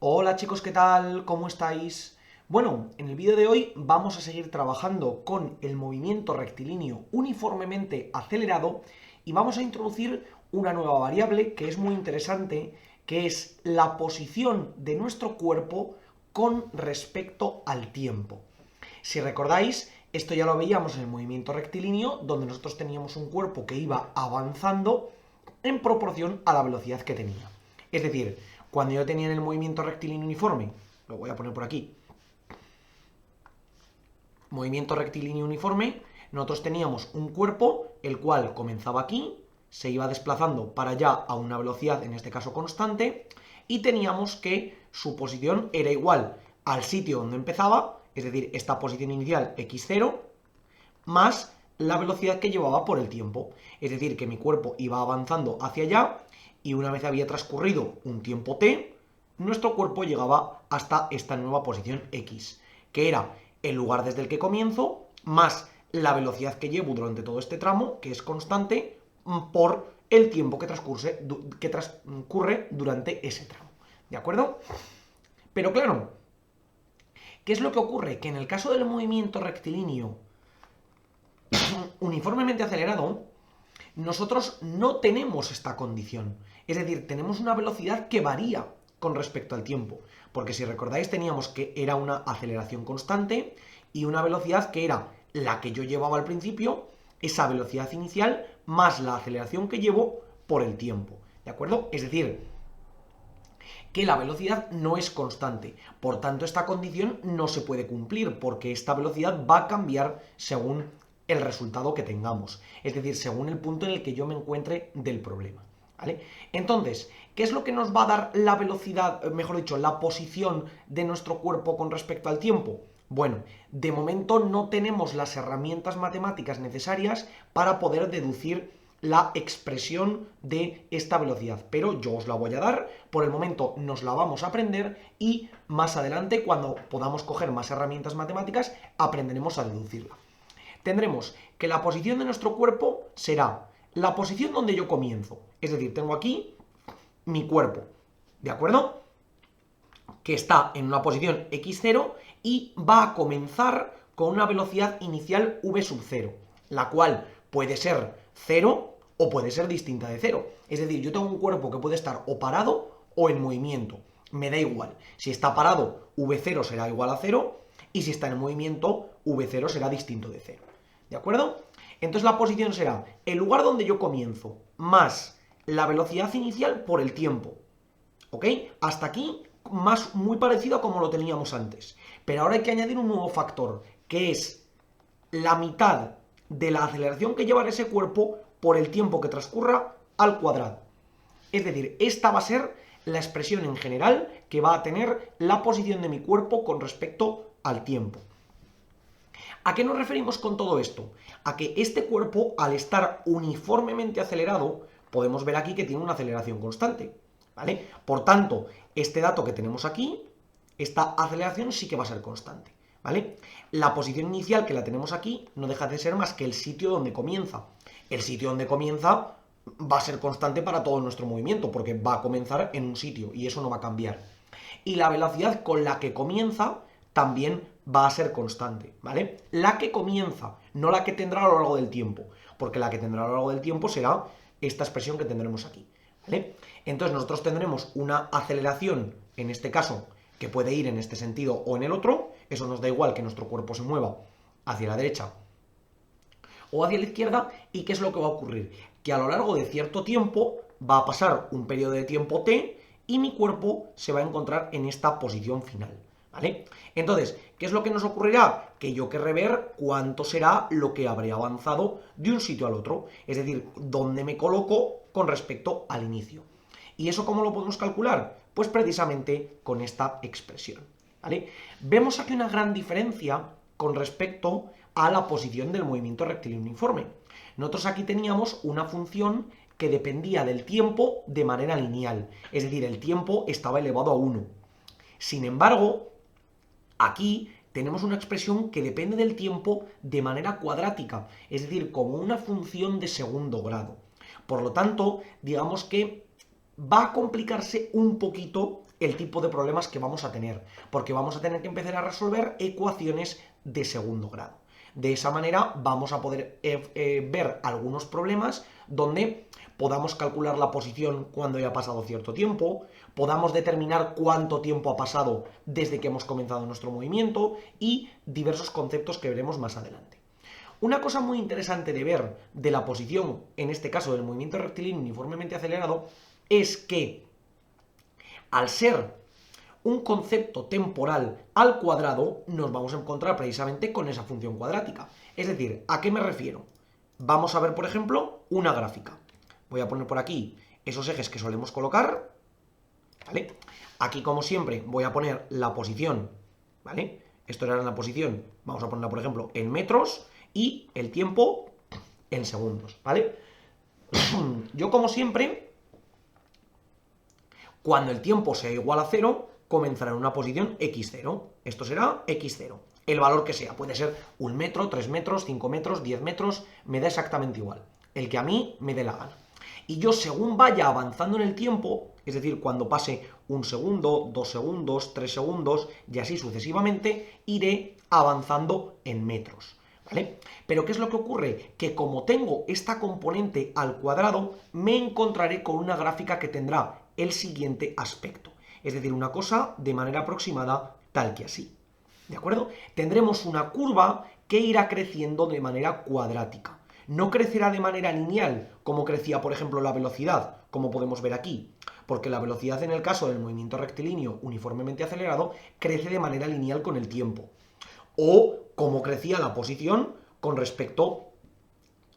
Hola chicos, ¿qué tal? ¿Cómo estáis? Bueno, en el vídeo de hoy vamos a seguir trabajando con el movimiento rectilíneo uniformemente acelerado y vamos a introducir una nueva variable que es muy interesante, que es la posición de nuestro cuerpo con respecto al tiempo. Si recordáis, esto ya lo veíamos en el movimiento rectilíneo, donde nosotros teníamos un cuerpo que iba avanzando en proporción a la velocidad que tenía. Es decir, cuando yo tenía en el movimiento rectilíneo uniforme, lo voy a poner por aquí, movimiento rectilíneo uniforme, nosotros teníamos un cuerpo, el cual comenzaba aquí, se iba desplazando para allá a una velocidad, en este caso constante, y teníamos que su posición era igual al sitio donde empezaba, es decir, esta posición inicial x0, más la velocidad que llevaba por el tiempo. Es decir, que mi cuerpo iba avanzando hacia allá y una vez había transcurrido un tiempo t, nuestro cuerpo llegaba hasta esta nueva posición x, que era el lugar desde el que comienzo, más la velocidad que llevo durante todo este tramo, que es constante, por el tiempo que transcurre durante ese tramo. ¿De acuerdo? Pero claro, ¿qué es lo que ocurre? Que en el caso del movimiento rectilíneo uniformemente acelerado, nosotros no tenemos esta condición. Es decir, tenemos una velocidad que varía con respecto al tiempo. Porque si recordáis, teníamos que era una aceleración constante y una velocidad que era la que yo llevaba al principio, esa velocidad inicial, más la aceleración que llevo por el tiempo. ¿De acuerdo? Es decir, que la velocidad no es constante. Por tanto, esta condición no se puede cumplir porque esta velocidad va a cambiar según el resultado que tengamos. Es decir, según el punto en el que yo me encuentre del problema. ¿Vale? Entonces, ¿qué es lo que nos va a dar la velocidad, mejor dicho, la posición de nuestro cuerpo con respecto al tiempo? Bueno, de momento no tenemos las herramientas matemáticas necesarias para poder deducir la expresión de esta velocidad, pero yo os la voy a dar, por el momento nos la vamos a aprender y más adelante, cuando podamos coger más herramientas matemáticas, aprenderemos a deducirla. Tendremos que la posición de nuestro cuerpo será la posición donde yo comienzo, es decir, tengo aquí mi cuerpo, ¿de acuerdo? Que está en una posición x0 y va a comenzar con una velocidad inicial v sub 0, la cual puede ser 0 o puede ser distinta de 0. Es decir, yo tengo un cuerpo que puede estar o parado o en movimiento. Me da igual. Si está parado, v0 será igual a 0 y si está en movimiento, v0 será distinto de 0. ¿De acuerdo? Entonces la posición será el lugar donde yo comienzo más la velocidad inicial por el tiempo. ¿Ok? Hasta aquí muy parecido a como lo teníamos antes. Pero ahora hay que añadir un nuevo factor, que es la mitad de la aceleración que lleva ese cuerpo por el tiempo que transcurra al cuadrado. Es decir, esta va a ser la expresión en general que va a tener la posición de mi cuerpo con respecto al tiempo. ¿A qué nos referimos con todo esto? A que este cuerpo, al estar uniformemente acelerado, podemos ver aquí que tiene una aceleración constante, ¿vale? Por tanto, este dato que tenemos aquí, esta aceleración sí que va a ser constante, ¿vale? La posición inicial que la tenemos aquí no deja de ser más que el sitio donde comienza. El sitio donde comienza va a ser constante para todo nuestro movimiento, porque va a comenzar en un sitio y eso no va a cambiar. Y la velocidad con la que comienza también va a ser constante, ¿vale? La que comienza, no la que tendrá a lo largo del tiempo, porque la que tendrá a lo largo del tiempo será esta expresión que tendremos aquí, ¿vale? Entonces nosotros tendremos una aceleración, en este caso, que puede ir en este sentido o en el otro, eso nos da igual que nuestro cuerpo se mueva hacia la derecha o hacia la izquierda, ¿y qué es lo que va a ocurrir? Que a lo largo de cierto tiempo va a pasar un periodo de tiempo t y mi cuerpo se va a encontrar en esta posición final, ¿vale? Entonces, ¿qué es lo que nos ocurrirá? Que yo querré ver cuánto será lo que habré avanzado de un sitio al otro, es decir, dónde me coloco con respecto al inicio. ¿Y eso cómo lo podemos calcular? Pues precisamente con esta expresión, ¿vale? Vemos aquí una gran diferencia con respecto a la posición del movimiento rectilíneo uniforme. Nosotros aquí teníamos una función que dependía del tiempo de manera lineal, es decir, el tiempo estaba elevado a 1. Sin embargo, aquí tenemos una expresión que depende del tiempo de manera cuadrática, es decir, como una función de segundo grado. Por lo tanto, digamos que va a complicarse un poquito el tipo de problemas que vamos a tener, porque vamos a tener que empezar a resolver ecuaciones de segundo grado. De esa manera vamos a poder ver algunos problemas donde podamos calcular la posición cuando haya pasado cierto tiempo, podamos determinar cuánto tiempo ha pasado desde que hemos comenzado nuestro movimiento y diversos conceptos que veremos más adelante. Una cosa muy interesante de ver de la posición, en este caso del movimiento rectilíneo uniformemente acelerado, es que al ser un concepto temporal al cuadrado, nos vamos a encontrar precisamente con esa función cuadrática. Es decir, ¿a qué me refiero? Vamos a ver, por ejemplo, una gráfica. Voy a poner por aquí esos ejes que solemos colocar, ¿vale? Aquí, como siempre, voy a poner la posición, ¿vale? Esto era la posición, vamos a ponerla, por ejemplo, en metros y el tiempo en segundos, ¿vale? Yo, como siempre, cuando el tiempo sea igual a 0, comenzará en una posición x0. Esto será x0. El valor que sea, puede ser 1 metro, 3 metros, 5 metros, 10 metros, me da exactamente igual. El que a mí me dé la gana. Y yo, según vaya avanzando en el tiempo, es decir, cuando pase 1 segundo, 2 segundos, 3 segundos, y así sucesivamente, iré avanzando en metros, ¿vale? Pero ¿qué es lo que ocurre? Que como tengo esta componente al cuadrado, me encontraré con una gráfica que tendrá el siguiente aspecto. Es decir, una cosa de manera aproximada tal que así. ¿De acuerdo? Tendremos una curva que irá creciendo de manera cuadrática. No crecerá de manera lineal, como crecía, por ejemplo, la velocidad, como podemos ver aquí, porque la velocidad en el caso del movimiento rectilíneo uniformemente acelerado crece de manera lineal con el tiempo. O como crecía la posición con respecto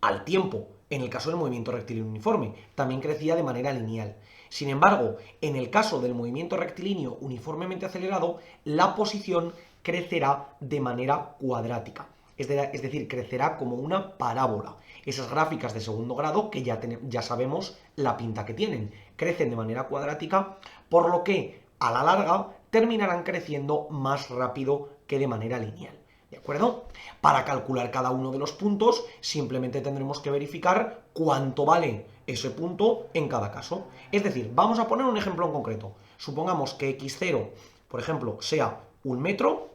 al tiempo, en el caso del movimiento rectilíneo uniforme, también crecía de manera lineal. Sin embargo, en el caso del movimiento rectilíneo uniformemente acelerado, la posición crecerá de manera cuadrática. Es decir, crecerá como una parábola. Esas gráficas de segundo grado, que ya sabemos la pinta que tienen, crecen de manera cuadrática, por lo que a la larga terminarán creciendo más rápido que de manera lineal. ¿De acuerdo? Para calcular cada uno de los puntos, simplemente tendremos que verificar cuánto vale ese punto en cada caso. Es decir, vamos a poner un ejemplo en concreto. Supongamos que x0, por ejemplo, sea 1 metro,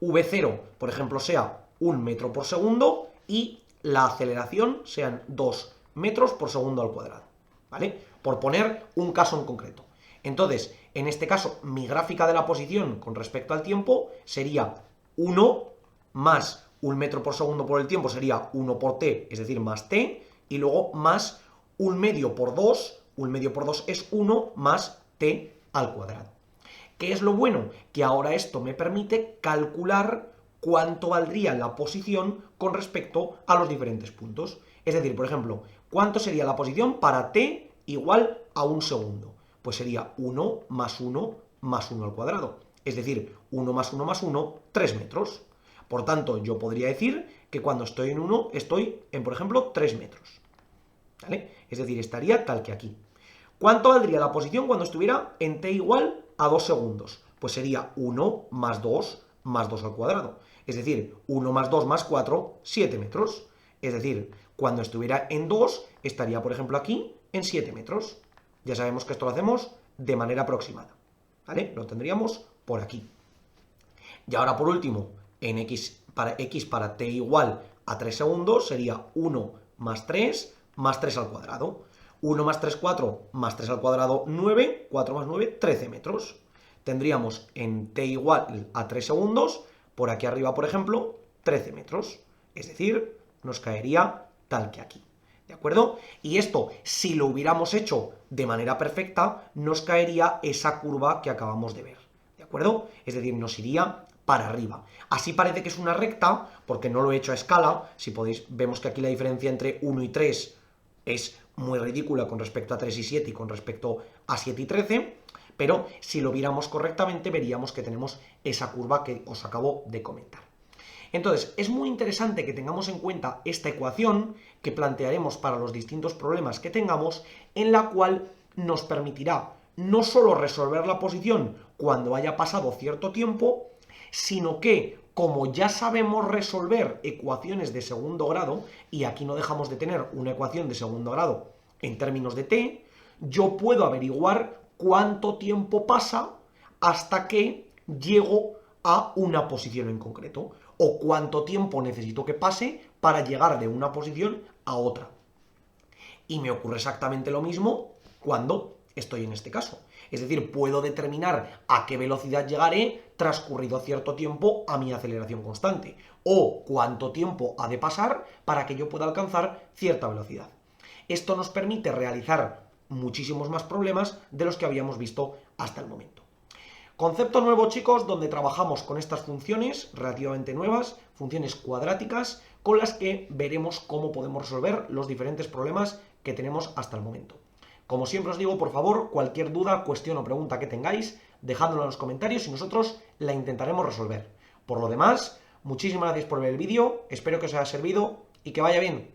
v0, por ejemplo, sea 1 metro por segundo y la aceleración sean 2 metros por segundo al cuadrado, ¿vale? Por poner un caso en concreto. Entonces, en este caso, mi gráfica de la posición con respecto al tiempo sería 1 más 1 metro por segundo por el tiempo sería 1 por t, es decir, más t, y luego más 1 medio por 2, 1 medio por 2 es 1 más t al cuadrado. ¿Qué es lo bueno? Que ahora esto me permite calcular cuánto valdría la posición con respecto a los diferentes puntos. Es decir, por ejemplo, ¿cuánto sería la posición para t igual a 1 segundo? Pues sería 1 más 1 más 1 al cuadrado. Es decir, 1 más 1 más 1, 3 metros. Por tanto, yo podría decir que cuando estoy en 1, estoy en, por ejemplo, 3 metros. ¿Vale? Es decir, estaría tal que aquí. ¿Cuánto valdría la posición cuando estuviera en t igual a 2 segundos? Pues sería 1 más 2 al cuadrado. Es decir, 1 más 2 más 4, 7 metros. Es decir, cuando estuviera en 2, estaría, por ejemplo, aquí en 7 metros. Ya sabemos que esto lo hacemos de manera aproximada. ¿Vale? Lo tendríamos por aquí. Y ahora, por último, en x para t igual a 3 segundos sería 1 más 3 al cuadrado. 1 más 3, 4, más 3 al cuadrado, 9, 4 más 9, 13 metros. Tendríamos en t igual a 3 segundos, por aquí arriba, por ejemplo, 13 metros. Es decir, nos caería tal que aquí. ¿De acuerdo? Y esto, si lo hubiéramos hecho de manera perfecta, nos caería esa curva que acabamos de ver. ¿De acuerdo? Es decir, nos iría para arriba. Así parece que es una recta, porque no lo he hecho a escala. Si podéis, vemos que aquí la diferencia entre 1 y 3 es muy ridícula con respecto a 3 y 7 y con respecto a 7 y 13, pero si lo viéramos correctamente veríamos que tenemos esa curva que os acabo de comentar. Entonces, es muy interesante que tengamos en cuenta esta ecuación que plantearemos para los distintos problemas que tengamos, en la cual nos permitirá no solo resolver la posición cuando haya pasado cierto tiempo, sino que, como ya sabemos resolver ecuaciones de segundo grado, y aquí no dejamos de tener una ecuación de segundo grado en términos de t, yo puedo averiguar cuánto tiempo pasa hasta que llego a una posición en concreto, o cuánto tiempo necesito que pase para llegar de una posición a otra. Y me ocurre exactamente lo mismo cuando estoy en este caso. Es decir, puedo determinar a qué velocidad llegaré transcurrido cierto tiempo a mi aceleración constante, o cuánto tiempo ha de pasar para que yo pueda alcanzar cierta velocidad. Esto nos permite realizar muchísimos más problemas de los que habíamos visto hasta el momento. Concepto nuevo, chicos, donde trabajamos con estas funciones relativamente nuevas, funciones cuadráticas, con las que veremos cómo podemos resolver los diferentes problemas que tenemos hasta el momento. Como siempre os digo, por favor, cualquier duda, cuestión o pregunta que tengáis, dejadlo en los comentarios y nosotros la intentaremos resolver. Por lo demás, muchísimas gracias por ver el vídeo, espero que os haya servido y que vaya bien.